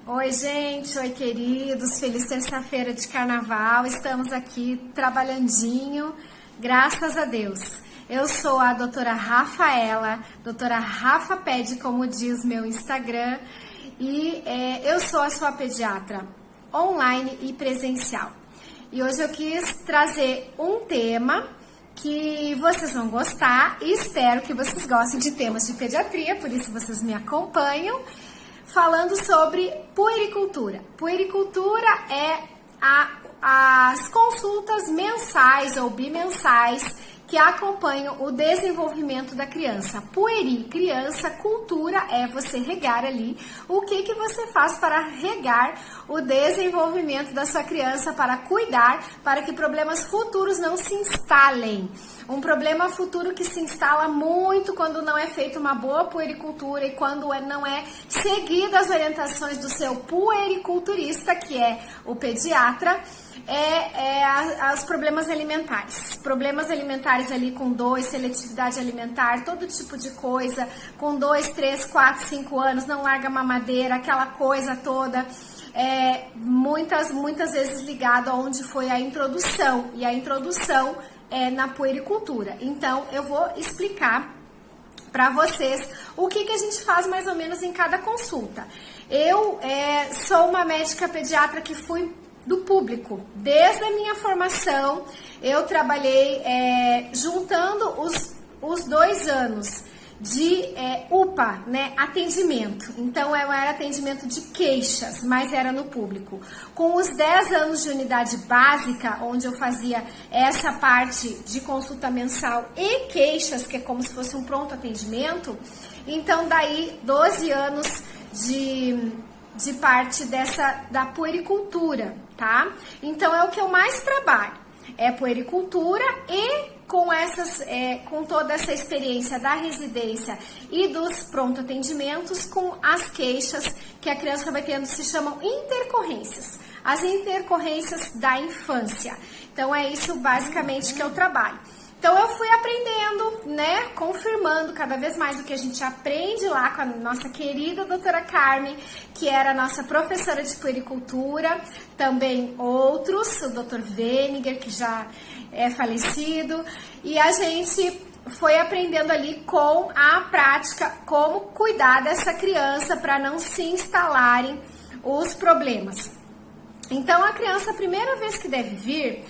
Oi, gente, oi, queridos, feliz terça-feira de carnaval, estamos aqui trabalhandinho, graças a Deus. Eu sou a doutora Rafaela, doutora Rafa Pede, como diz meu Instagram, e eu sou a sua pediatra online e presencial. E hoje eu quis trazer um tema que vocês vão gostar e espero que vocês gostem de temas de pediatria, por isso vocês me acompanham. Falando sobre puericultura. Puericultura é as consultas mensais ou bimensais que acompanham o desenvolvimento da criança. Pueri, criança, cultura é você regar ali. O que você faz para regar o desenvolvimento da sua criança, para cuidar, para que problemas futuros não se instalem. Um problema futuro que se instala muito quando não é feita uma boa puericultura e quando não é seguida as orientações do seu puericulturista, que é o pediatra, os problemas alimentares. Problemas alimentares ali com 2, seletividade alimentar, todo tipo de coisa, com 2, 3, 4, 5 anos, não larga mamadeira, aquela coisa toda. Muitas vezes ligado a onde foi a introdução, e a introdução é na puericultura. Então, eu vou explicar para vocês o que a gente faz mais ou menos em cada consulta. Eu sou uma médica pediatra que fui do público. Desde a minha formação, eu trabalhei juntando os 2 anos de UPA, né, atendimento. Então, eu era atendimento de queixas, mas era no público. Com os 10 anos de unidade básica, onde eu fazia essa parte de consulta mensal e queixas, que é como se fosse um pronto atendimento, então daí 12 anos de parte da puericultura, tá? Então, é o que eu mais trabalho. É puericultura e com toda essa experiência da residência e dos pronto atendimentos, com as queixas que a criança vai tendo, se chamam intercorrências. As intercorrências da infância. Então, é isso basicamente que eu trabalho. Então, eu fui aprendendo, né, confirmando cada vez mais o que a gente aprende lá com a nossa querida doutora Carmen, que era a nossa professora de puericultura, também outros, o doutor Weniger, que já é falecido, e a gente foi aprendendo ali com a prática como cuidar dessa criança para não se instalarem os problemas. Então, a criança, a primeira vez que deve vir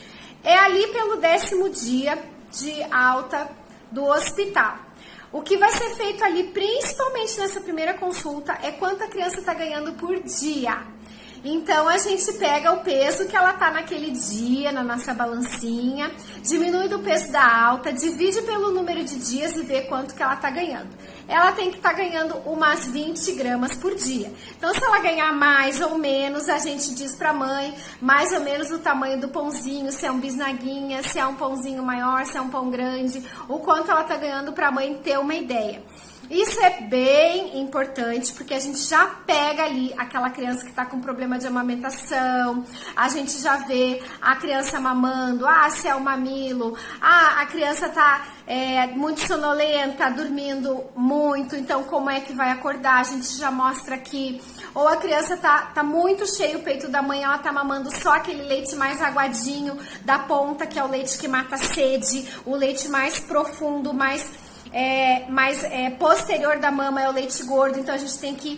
é ali pelo 10º dia de alta do hospital. O que vai ser feito ali, principalmente nessa primeira consulta, é quanto a criança está ganhando por dia. Então, a gente pega o peso que ela tá naquele dia, na nossa balancinha, diminui do peso da alta, divide pelo número de dias e vê quanto que ela tá ganhando. Ela tem que estar ganhando umas 20 gramas por dia. Então, se ela ganhar mais ou menos, a gente diz pra mãe, mais ou menos o tamanho do pãozinho, se é um bisnaguinha, se é um pãozinho maior, se é um pão grande, o quanto ela tá ganhando pra mãe ter uma ideia. Isso é bem importante, porque a gente já pega ali aquela criança que está com problema de amamentação, a gente já vê a criança mamando, se é o mamilo, a criança está muito sonolenta, dormindo muito, então como é que vai acordar, a gente já mostra aqui. Ou a criança tá muito cheio o peito da mãe, ela tá mamando só aquele leite mais aguadinho da ponta, que é o leite que mata a sede, o leite mais profundo, mais posterior da mama é o leite gordo. Então a gente tem que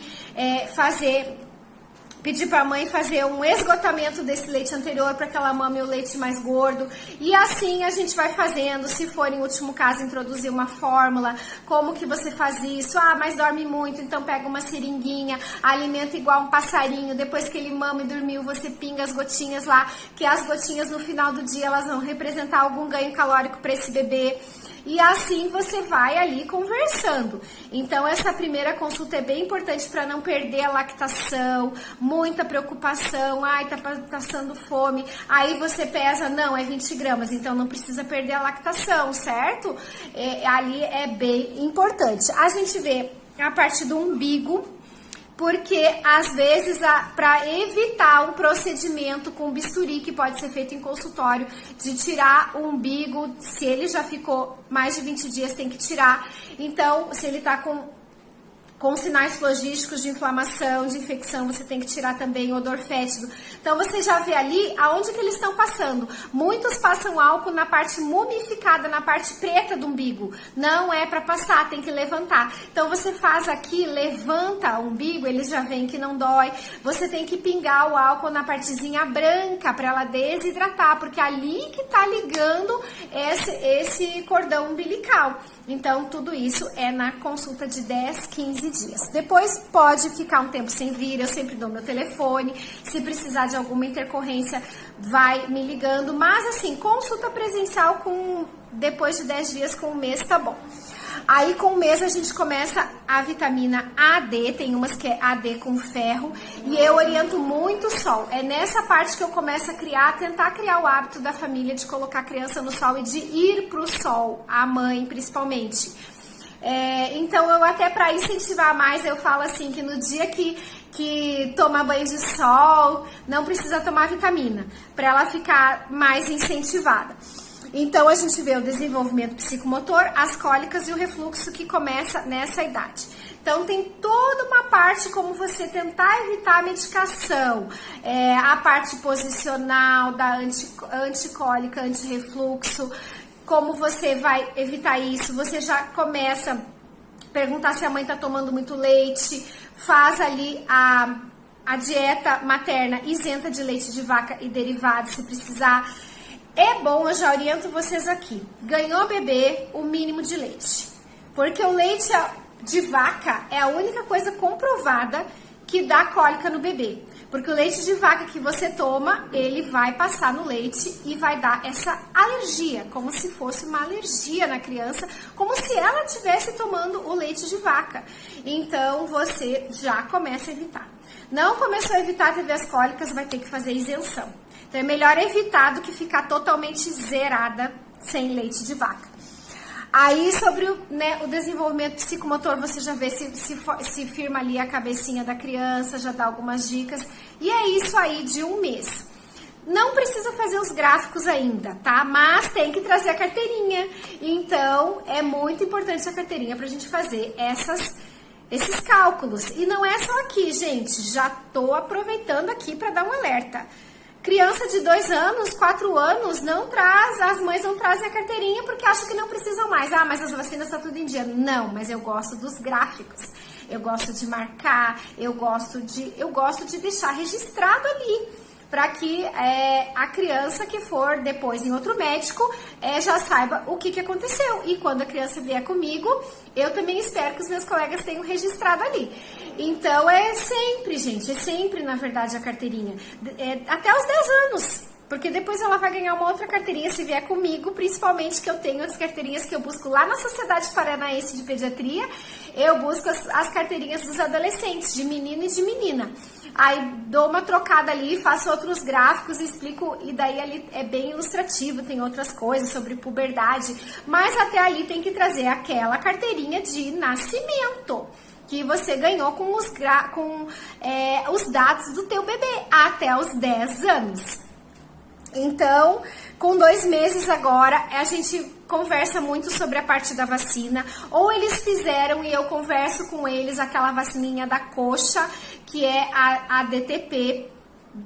pedir para a mãe fazer um esgotamento desse leite anterior para que ela mame o leite mais gordo. E assim a gente vai fazendo. Se for, em último caso, introduzir uma fórmula, como que você faz isso? Mas dorme muito, então pega uma seringuinha, alimenta igual um passarinho, depois que ele mama e dormiu, você pinga as gotinhas lá, que as gotinhas no final do dia elas vão representar algum ganho calórico para esse bebê. E assim você vai ali conversando. Então, essa primeira consulta é bem importante para não perder a lactação, muita preocupação, tá passando fome. Aí você pesa, não, é 20 gramas, então não precisa perder a lactação, certo? Ali é bem importante. A gente vê a parte do umbigo, porque às vezes para evitar um procedimento com bisturi que pode ser feito em consultório, de tirar o umbigo, se ele já ficou mais de 20 dias tem que tirar. Então, se ele tá com com sinais flogísticos de inflamação, de infecção, você tem que tirar também o odor fétido. Então você já vê ali aonde que eles estão passando. Muitos passam álcool na parte mumificada, na parte preta do umbigo. Não é para passar, tem que levantar. Então você faz aqui, levanta o umbigo, eles já veem que não dói. Você tem que pingar o álcool na partezinha branca para ela desidratar, porque é ali que tá ligando esse cordão umbilical. Então, tudo isso é na consulta de 10, 15 dias. Depois pode ficar um tempo sem vir, eu sempre dou meu telefone. Se precisar de alguma intercorrência, vai me ligando. Mas, assim, consulta presencial depois de 10 dias, com um mês, tá bom. Aí, com o mês, a gente começa a vitamina AD, tem umas que é AD com ferro, e eu oriento muito o sol. É nessa parte que eu começo a tentar criar o hábito da família de colocar a criança no sol e de ir pro sol, a mãe principalmente. Então, eu até para incentivar mais, eu falo assim, que no dia que toma banho de sol, não precisa tomar vitamina, para ela ficar mais incentivada. Então, a gente vê o desenvolvimento psicomotor, as cólicas e o refluxo que começa nessa idade. Então, tem toda uma parte como você tentar evitar a medicação, a parte posicional da anticólica, antirrefluxo, como você vai evitar isso. Você já começa a perguntar se a mãe está tomando muito leite, faz ali a dieta materna isenta de leite de vaca e derivados, se precisar. É bom, eu já oriento vocês aqui, ganhou bebê, o mínimo de leite. Porque o leite de vaca é a única coisa comprovada que dá cólica no bebê. Porque o leite de vaca que você toma, ele vai passar no leite e vai dar essa alergia, como se fosse uma alergia na criança, como se ela estivesse tomando o leite de vaca. Então, você já começa a evitar. Não começou a evitar, teve as cólicas, vai ter que fazer isenção. Então, é melhor evitar do que ficar totalmente zerada sem leite de vaca. Aí, sobre o desenvolvimento psicomotor, você já vê se firma ali a cabecinha da criança, já dá algumas dicas. E é isso aí de um mês. Não precisa fazer os gráficos ainda, tá? Mas tem que trazer a carteirinha. Então, é muito importante a carteirinha pra gente fazer esses cálculos. E não é só aqui, gente. Já tô aproveitando aqui para dar um alerta. Criança de 2 anos, 4 anos, as mães não trazem a carteirinha porque acham que não precisam mais. Ah, mas as vacinas estão tudo em dia. Não, mas eu gosto dos gráficos. Eu gosto de marcar, eu gosto de deixar registrado ali, para que a criança que for depois em outro médico já saiba o que aconteceu. E quando a criança vier comigo, eu também espero que os meus colegas tenham registrado ali. Então, gente, é sempre, na verdade, a carteirinha. Até os 10 anos, porque depois ela vai ganhar uma outra carteirinha se vier comigo, principalmente que eu tenho as carteirinhas que eu busco lá na Sociedade Paranaense de Pediatria. Eu busco as carteirinhas dos adolescentes, de menino e de menina. Aí dou uma trocada ali, faço outros gráficos, explico, e daí ali é bem ilustrativo, tem outras coisas sobre puberdade, mas até ali tem que trazer aquela carteirinha de nascimento que você ganhou com os dados do teu bebê até os 10 anos. Então, com 2 meses agora, a gente conversa muito sobre a parte da vacina, ou eles fizeram e eu converso com eles aquela vacininha da coxa, que é a DTP,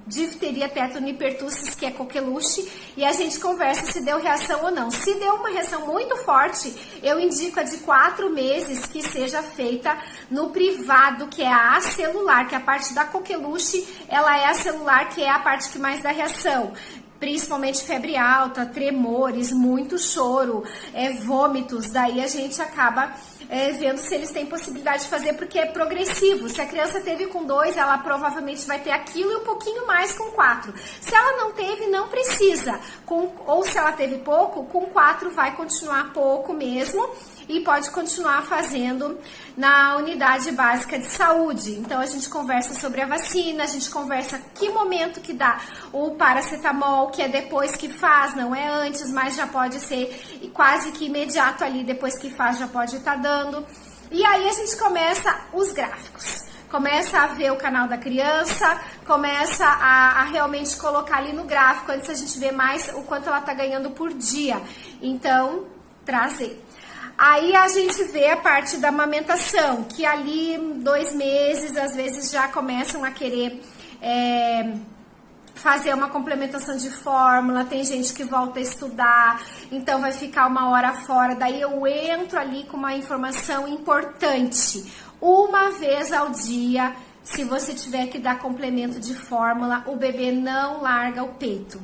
difteria, tétano e pertussis, que é coqueluche, e a gente conversa se deu reação ou não. Se deu uma reação muito forte, eu indico a de 4 meses que seja feita no privado, que é a acelular, que é a parte da coqueluche, ela é a celular, que é a parte que mais dá reação. Principalmente febre alta, tremores, muito choro, vômitos, daí a gente acaba vendo se eles têm possibilidade de fazer, porque é progressivo. Se a criança teve com 2, ela provavelmente vai ter aquilo e um pouquinho mais com 4. Se ela não teve, não precisa. Ou se ela teve pouco, com 4 vai continuar pouco mesmo e pode continuar fazendo na unidade básica de saúde. Então, a gente conversa sobre a vacina, a gente conversa que momento que dá o paracetamol, que é depois que faz, não é antes, mas já pode ser quase que imediato ali, depois que faz já pode estar dando. E aí a gente começa os gráficos. Começa a ver o canal da criança, começa a realmente colocar ali no gráfico, antes a gente vê mais o quanto ela está ganhando por dia. Então, trazer. Aí a gente vê a parte da amamentação, que ali 2 meses, às vezes já começam a querer fazer uma complementação de fórmula, tem gente que volta a estudar, então vai ficar 1 hora fora, daí eu entro ali com uma informação importante. 1 vez ao dia, se você tiver que dar complemento de fórmula, o bebê não larga o peito.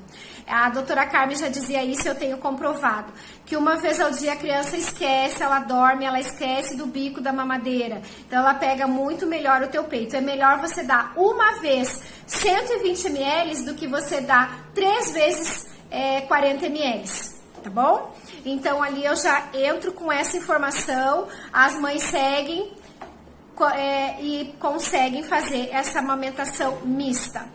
A doutora Carmen já dizia isso, eu tenho comprovado, que 1 vez ao dia a criança esquece, ela dorme, ela esquece do bico da mamadeira, então ela pega muito melhor o teu peito. É melhor você dar 1 vez 120 ml do que você dar 3 vezes 40 ml, tá bom? Então ali eu já entro com essa informação, as mães seguem e conseguem fazer essa amamentação mista.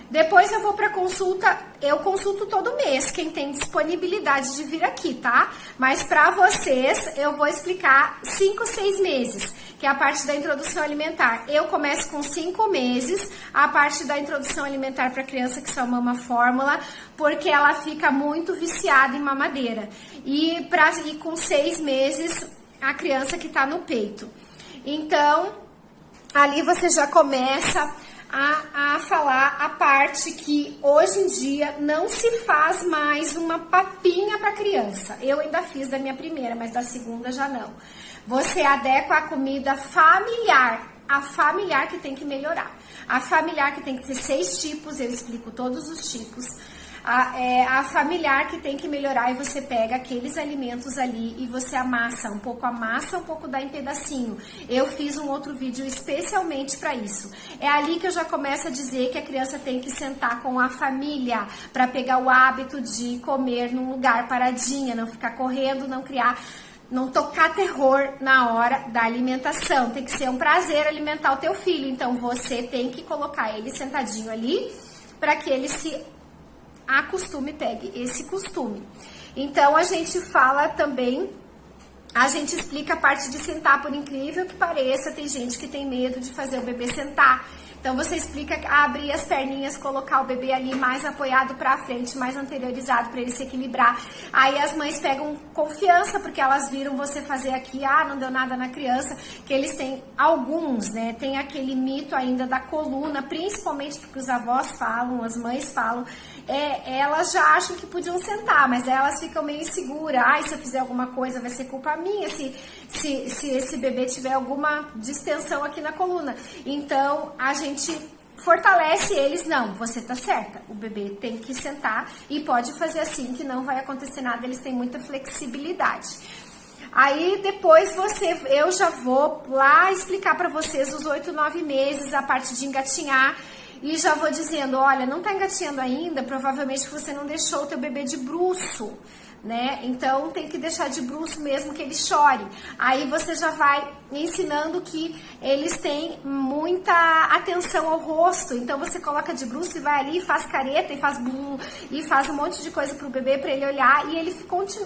Depois eu vou para consulta, eu consulto todo mês, quem tem disponibilidade de vir aqui, tá? Mas para vocês, eu vou explicar 5, 6 meses, que é a parte da introdução alimentar. Eu começo com 5 meses, a parte da introdução alimentar para criança que só mama fórmula, porque ela fica muito viciada em mamadeira. E com 6 meses, a criança que tá no peito. Então, ali você já começa a falar a parte que hoje em dia não se faz mais uma papinha para criança. Eu ainda fiz da minha primeira, mas da segunda já não. Você adequa a comida familiar, a familiar que tem que melhorar. A familiar que tem que ter 6 tipos, eu explico todos os tipos. A familiar que tem que melhorar, e você pega aqueles alimentos ali e você amassa um pouco, dá em pedacinho. Eu fiz um outro vídeo especialmente para isso. É ali que eu já começo a dizer que a criança tem que sentar com a família para pegar o hábito de comer num lugar paradinha, não ficar correndo, não tocar terror na hora da alimentação. Tem que ser um prazer alimentar o teu filho, então você tem que colocar ele sentadinho ali para que ele se acostume, pegue esse costume. Então a gente fala também, a gente explica a parte de sentar, por incrível que pareça, tem gente que tem medo de fazer o bebê sentar. Então você explica abrir as perninhas, colocar o bebê ali mais apoiado para frente, mais anteriorizado para ele se equilibrar. Aí as mães pegam confiança porque elas viram você fazer aqui, não deu nada na criança, que eles têm alguns, né? Tem aquele mito ainda da coluna, principalmente porque os avós falam, as mães falam, elas já acham que podiam sentar, mas elas ficam meio inseguras. Se eu fizer alguma coisa vai ser culpa minha, se esse bebê tiver alguma distensão aqui na coluna. Então a gente fortalece eles, não, você tá certa, o bebê tem que sentar e pode fazer assim que não vai acontecer nada, eles têm muita flexibilidade. Aí depois eu já vou lá explicar para vocês os 8, 9 meses, a parte de engatinhar, e já vou dizendo, olha, não tá engatinhando ainda, provavelmente você não deixou o teu bebê de bruço, né? Então tem que deixar de bruço mesmo que ele chore. Aí você já vai ensinando que eles têm muita atenção ao rosto, então você coloca de bruço e vai ali, faz careta e faz bum, e faz um monte de coisa pro bebê para ele olhar e ele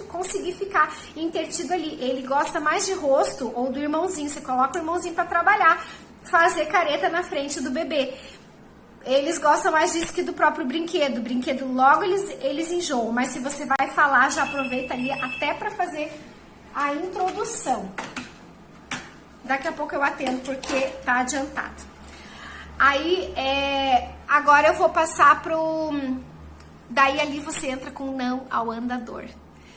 conseguir ficar intertido ali. Ele gosta mais de rosto ou do irmãozinho, você coloca o irmãozinho para trabalhar, fazer careta na frente do bebê. Eles gostam mais disso que do próprio brinquedo. O brinquedo logo eles enjoam. Mas se você vai falar, já aproveita ali até para fazer a introdução. Daqui a pouco eu atendo porque tá adiantado. Aí, agora eu vou passar pro... Daí ali você entra com não ao andador.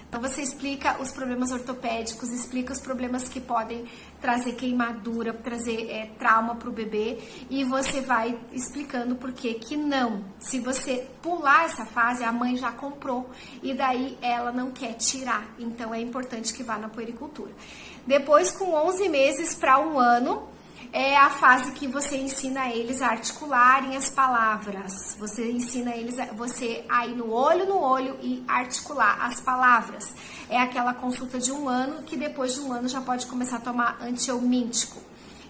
Então você explica os problemas ortopédicos, explica os problemas que podem trazer queimadura, trazer trauma para o bebê, e você vai explicando por que não. Se você pular essa fase, a mãe já comprou e daí ela não quer tirar, então é importante que vá na puericultura. Depois, com 11 meses para 1 ano, é a fase que você ensina eles a articularem as palavras. Você ensina eles a ir no olho e articular as palavras. É aquela consulta de 1 ano que depois de 1 ano já pode começar a tomar antihelmíntico,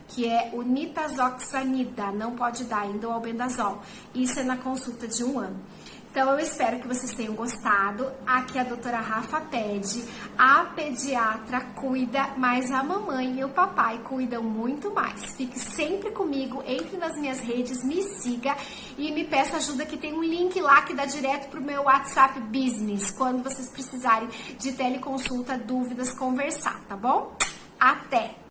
que é o nitazoxanida, não pode dar ainda o albendazol. Isso é na consulta de 1 ano. Então eu espero que vocês tenham gostado. Aqui a doutora Rafa pede, a pediatra cuida, mas a mamãe e o papai cuidam muito mais. Fique sempre comigo, entre nas minhas redes, me siga e me peça ajuda, que tem um link lá que dá direto pro meu WhatsApp Business, quando vocês precisarem de teleconsulta, dúvidas, conversar, tá bom? Até!